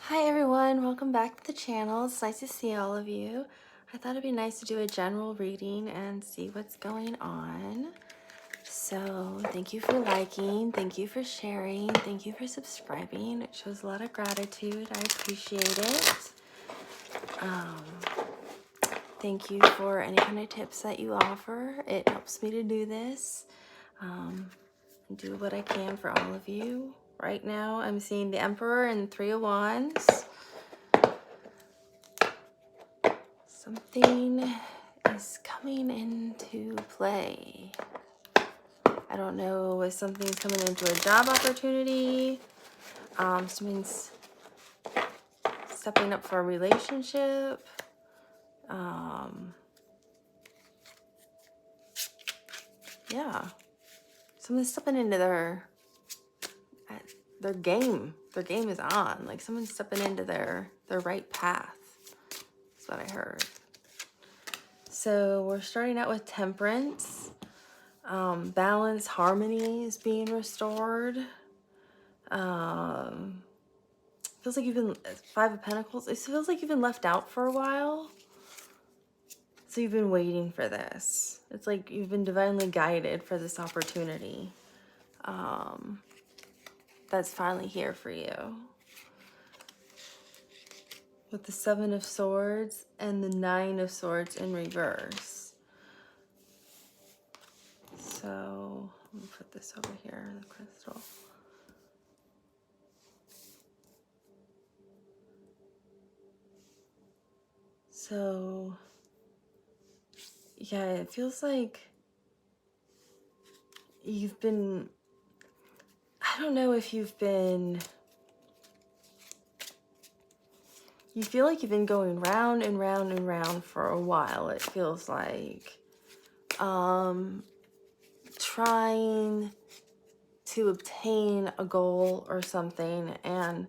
Hi everyone, welcome back to the channel. It's nice to see all of you. I thought it'd be nice to do a general reading and see what's going on. So thank you for liking, thank you for sharing, thank you for subscribing. It shows a lot of gratitude. I appreciate it. Thank you for any kind of tips that you offer. It helps me to do this and do what I can for all of you. Right now I'm seeing the Emperor and Three of Wands. Something is coming into play. I don't know if something's coming into a job opportunity. Something's stepping up for a relationship. Yeah. Someone's stepping into their game. Their game is on. Like someone's stepping into their right path. That's what I heard. So we're starting out with Temperance. Balance, harmony is being restored. Feels like you've been, Five of Pentacles, it feels like you've been left out for a while. So you've been waiting for this. It's like you've been divinely guided for this opportunity. That's finally here for you. With the Seven of Swords and the Nine of Swords in reverse. So, let me put this over here, the crystal. So, yeah, it feels like you've been, I don't know if you've been, you feel like you've been going round and round and round for a while. It feels like trying to obtain a goal or something, and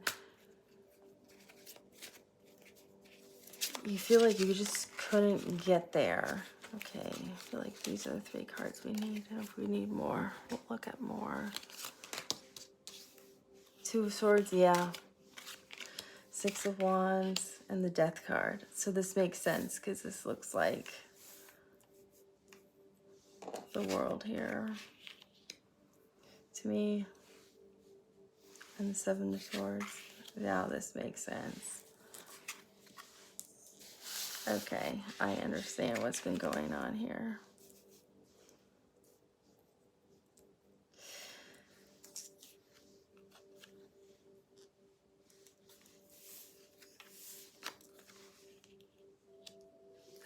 you feel like you just couldn't get there. Okay, I feel like these are the three cards we need. And if we need more, we'll look at more. Two of Swords, yeah. Six of Wands and the Death card. So this makes sense because this looks like the World here to me. And the Seven of Swords. Now this makes sense. Okay, I understand what's been going on here.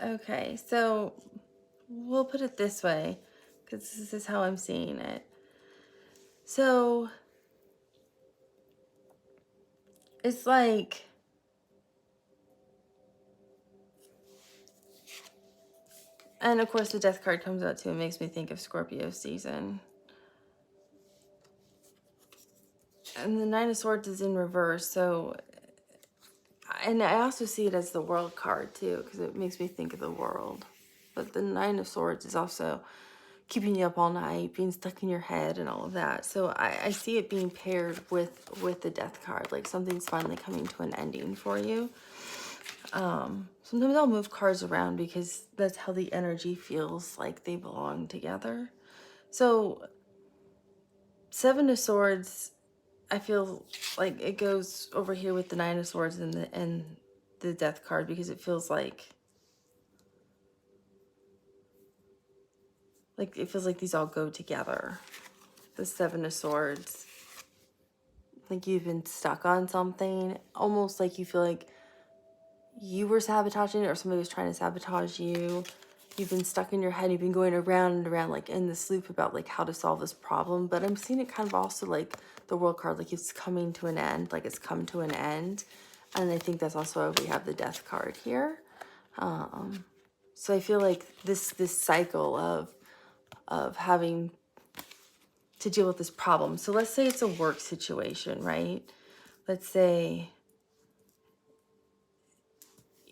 Okay, so we'll put it this way, because this is how I'm seeing it. So it's like and of course the Death card comes out too. It makes me think of Scorpio season. And the Nine of Swords is in reverse, so, and I also see it as the World card too, because it makes me think of the world. But the Nine of Swords is also keeping you up all night, being stuck in your head and all of that. So I see it being paired with the Death card, like something's finally coming to an ending for you. Sometimes I'll move cards around because that's how the energy feels like they belong together. So Seven of Swords, I feel like it goes over here with the Nine of Swords and the Death card, because it feels like it feels like these all go together. The Seven of Swords, like you've been stuck on something, almost like you feel like you were sabotaging it or somebody was trying to sabotage you. You've been stuck in your head. You've been going around and around, like in this loop about like how to solve this problem. But I'm seeing it kind of also like the World card, like it's coming to an end, like it's come to an end. And I think that's also why we have the Death card here. So I feel like this cycle of having to deal with this problem. So let's say it's a work situation, right? Let's say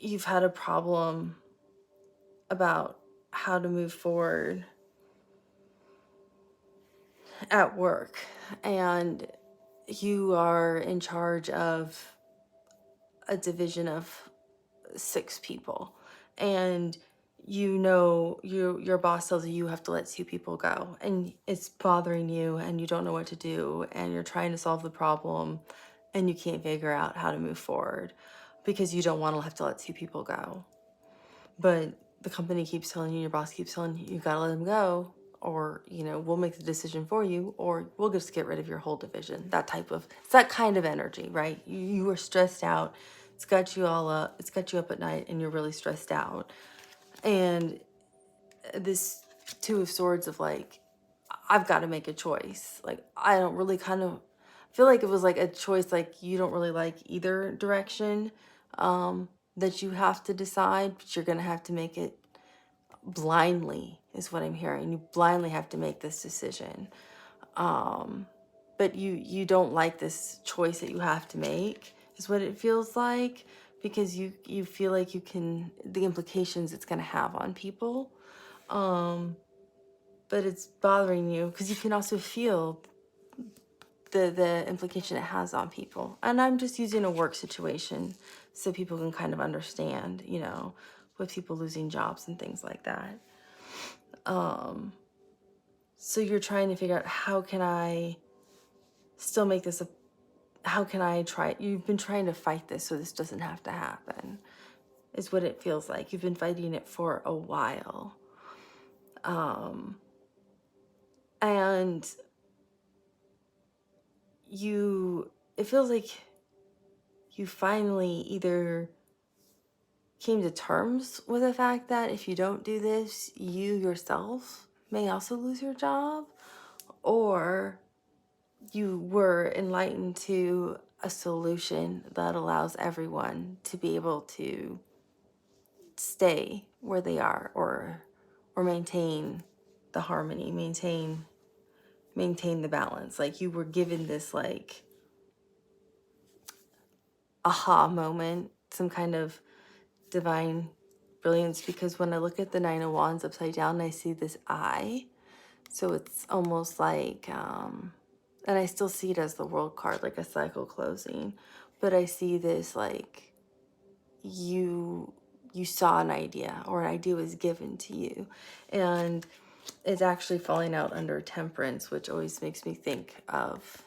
you've had a problem about how to move forward at work, and you are in charge of a division of 6 people, and you know your boss tells you you have to let 2 people go, and it's bothering you and you don't know what to do, and you're trying to solve the problem and you can't figure out how to move forward because you don't want to have to let 2 people go. But the company keeps telling you, your boss keeps telling you, you gotta let them go, or, you know, we'll make the decision for you, or we'll just get rid of your whole division. It's that kind of energy, right? You are stressed out. It's got you all up. It's got you up at night and you're really stressed out. And this 2 of Swords of like, I've got to make a choice. Like, I don't really I feel like it was like a choice, like you don't really like either direction that you have to decide, but you're going to have to make it blindly, is what I'm hearing. You blindly have to make this decision. But you don't like this choice that you have to make, is what it feels like, because you feel like the implications it's going to have on people. But it's bothering you because you can also feel the implication it has on people. And I'm just using a work situation so people can kind of understand, you know, with people losing jobs and things like that. So you're trying to figure out, how can I still make this how can I try? You've been trying to fight this so this doesn't have to happen, is what it feels like. You've been fighting it for a while. And it feels like you finally either came to terms with the fact that if you don't do this, you yourself may also lose your job, or you were enlightened to a solution that allows everyone to be able to stay where they are, or maintain the harmony, maintain the balance. Like, you were given this like aha moment, some kind of divine brilliance, because when I look at the 9 of Wands upside down, I see this eye. So it's almost like, and I still see it as the World card, like a cycle closing, but I see this like you saw an idea, or an idea was given to you, and it's actually falling out under Temperance, which always makes me think of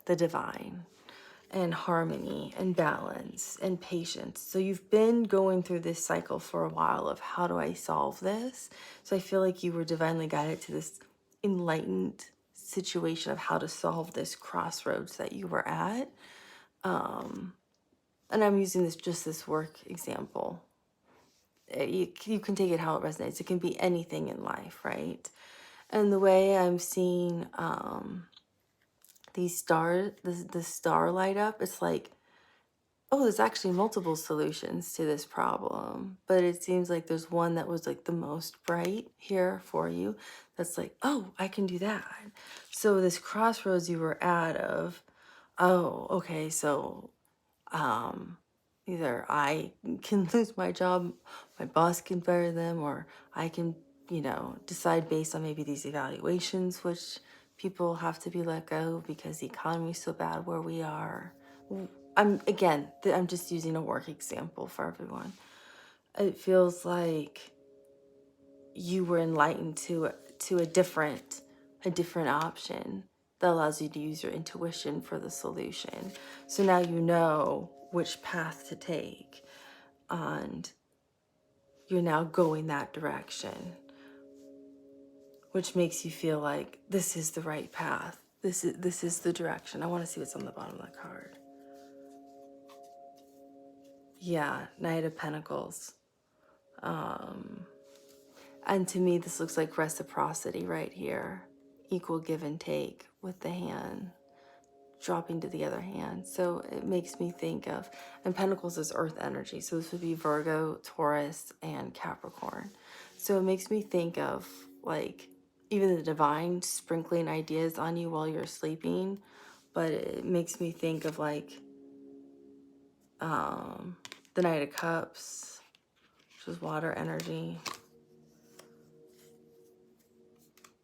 the divine and harmony and balance and patience. So you've been going through this cycle for a while of, how do I solve this? So I feel like you were divinely guided to this enlightened situation of how to solve this crossroads that you were at. And I'm using this work example. You can take it how it resonates. It can be anything in life, right? And the way I'm seeing these stars, the star light up, it's like, oh, there's actually multiple solutions to this problem, but it seems like there's one that was like the most bright here for you. That's like, oh, I can do that. So this crossroads you were at of, oh, okay, so either I can lose my job, my boss can fire them, or I can, you know, decide based on maybe these evaluations, which people have to be let go because the economy is so bad where we are. I'm just using a work example for everyone. It feels like you were enlightened to a different option that allows you to use your intuition for the solution. So now you know which path to take, and you're now going that direction, which makes you feel like this is the right path. This is the direction. I want to see what's on the bottom of that card. Yeah, Knight of Pentacles. And to me, this looks like reciprocity right here. Equal give and take with the hand dropping to the other hand. So it makes me think of, and Pentacles is earth energy. So this would be Virgo, Taurus, and Capricorn. So it makes me think of like even the divine sprinkling ideas on you while you're sleeping. But it makes me think of like the Knight of Cups, which is water energy.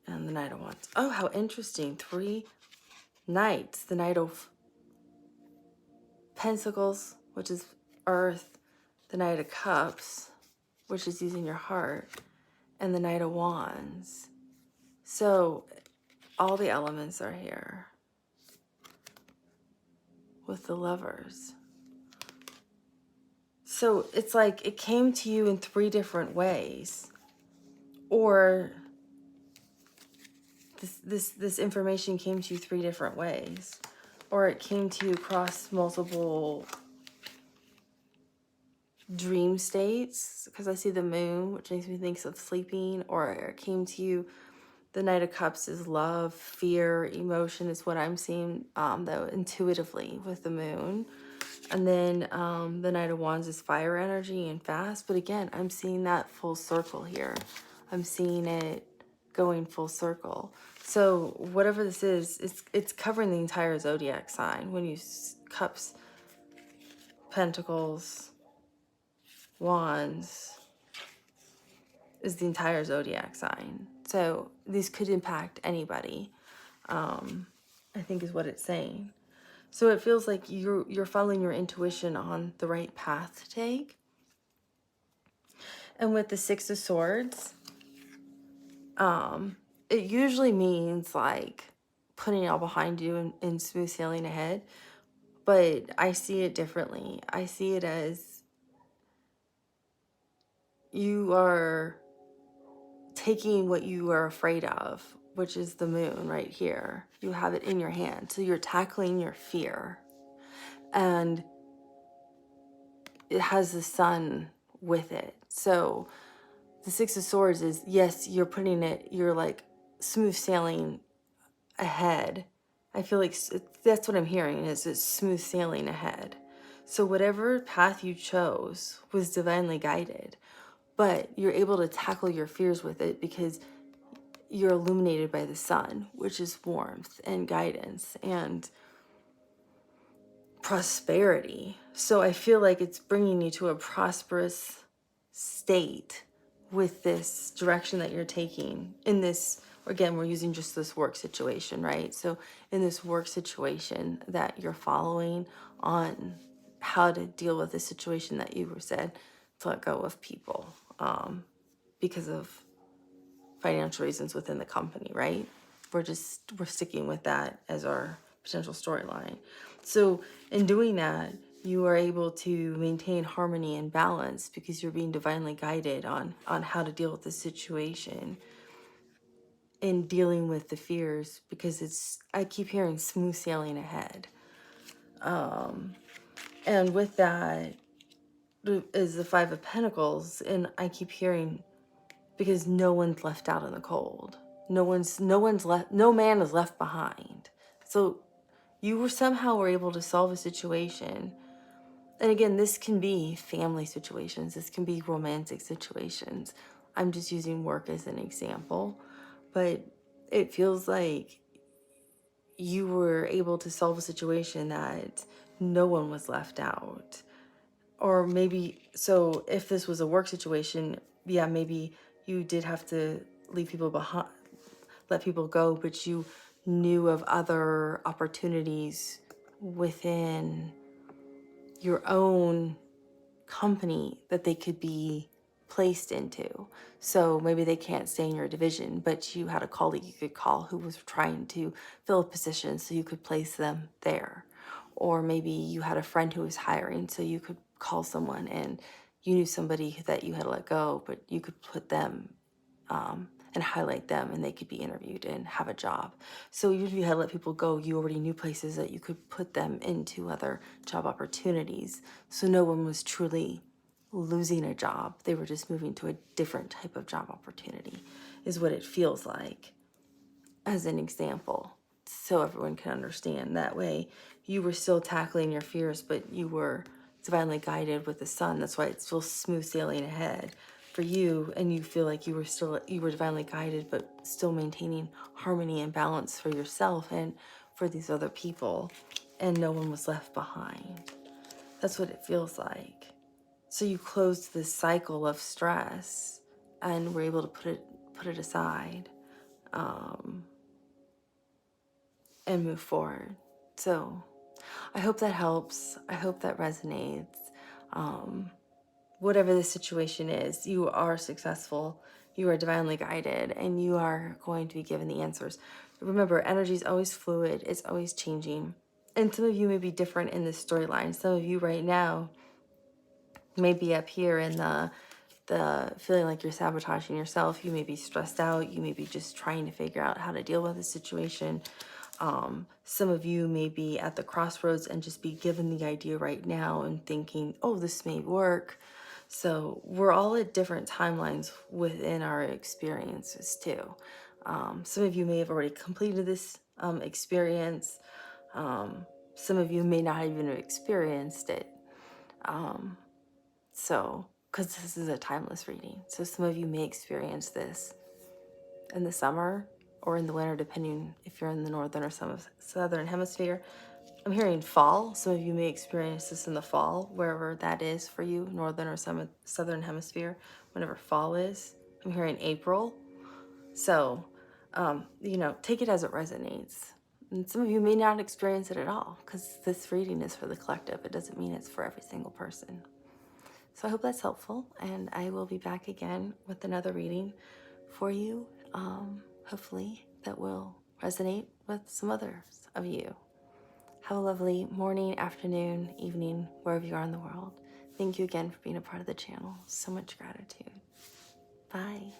And the Knight of Wands. Oh, how interesting. 3 knights. The Knight of Pentacles, which is earth, the Knight of Cups, which is using your heart, and the Knight of Wands. So all the elements are here with the Lovers. So it's like it came to you in 3 different ways. Or this information came to you 3 different ways. Or it came to you across multiple dream states, because I see the moon, which makes me think of sleeping. Or it came to you, the Knight of Cups is love, fear, emotion is what I'm seeing, though, intuitively with the moon. And then the Knight of Wands is fire energy and fast. But again, I'm seeing that full circle here. I'm seeing it going full circle. So whatever this is, it's covering the entire zodiac sign. When you cups, pentacles, wands is the entire zodiac sign. So these could impact anybody, I think is what it's saying. So it feels like you're following your intuition on the right path to take. And with the 6 of Swords, it usually means like putting it all behind you and smooth sailing ahead. But I see it differently. I see it as you are taking what you are afraid of, which is the moon right here. You have it in your hand. So you're tackling your fear. And it has the sun with it. So the 6 of Swords is, yes, you're putting it, you're like smooth sailing ahead. I feel like that's what I'm hearing, is it's smooth sailing ahead. So whatever path you chose was divinely guided, but you're able to tackle your fears with it because you're illuminated by the sun, which is warmth and guidance and prosperity. So I feel like it's bringing you to a prosperous state with this direction that you're taking in this. Again, we're using just this work situation, right? So in this work situation that you're following on how to deal with the situation that you were said to let go of people because of financial reasons within the company, right? We're sticking with that as our potential storyline. So in doing that, you are able to maintain harmony and balance because you're being divinely guided on how to deal with the situation and dealing with the fears, because I keep hearing smooth sailing ahead. And with that is the 5 of Pentacles, and I keep hearing, because no one's left out in the cold. No man is left behind. So you were able to solve a situation. And again, this can be family situations. This can be romantic situations. I'm just using work as an example. But it feels like you were able to solve a situation that no one was left out. Or maybe, so if this was a work situation, yeah, maybe you did have to leave people behind, let people go, but you knew of other opportunities within your own company that they could be placed into. So maybe they can't stay in your division, but you had a colleague you could call who was trying to fill a position, so you could place them there. Or maybe you had a friend who was hiring, so you could call someone and you knew somebody that you had let go, but you could put them and highlight them, and they could be interviewed and have a job. So even if you had let people go, you already knew places that you could put them into other job opportunities. So no one was truly losing a job. They were just moving to a different type of job opportunity, is what it feels like, as an example, so everyone can understand. That way you were still tackling your fears, but you were divinely guided with the sun. That's why it's still smooth sailing ahead for you, and you feel like you were divinely guided, but still maintaining harmony and balance for yourself and for these other people, and no one was left behind. That's what it feels like. So you closed this cycle of stress and were able to put it aside and move forward. So I hope that helps. I hope that resonates. Whatever the situation is, you are successful, you are divinely guided, and you are going to be given the answers. Remember, energy is always fluid, it's always changing. And some of you may be different in this storyline. Some of you right now may be up here in the feeling like you're sabotaging yourself. You may be stressed out. You may be just trying to figure out how to deal with the situation. Some of you may be at the crossroads and just be given the idea right now and thinking, oh, this may work. So we're all at different timelines within our experiences too. Some of you may have already completed this experience. Some of you may not even have experienced it. So, because this is a timeless reading. So some of you may experience this in the summer or in the winter, depending if you're in the northern or southern hemisphere. I'm hearing fall. Some of you may experience this in the fall, wherever that is for you, northern or southern hemisphere, whenever fall is. I'm hearing April. So, take it as it resonates. And some of you may not experience it at all, because this reading is for the collective. It doesn't mean it's for every single person. So I hope that's helpful, and I will be back again with another reading for you, hopefully that will resonate with some others of you. Have a lovely morning, afternoon, evening, wherever you are in the world. Thank you again for being a part of the channel. So much gratitude. Bye.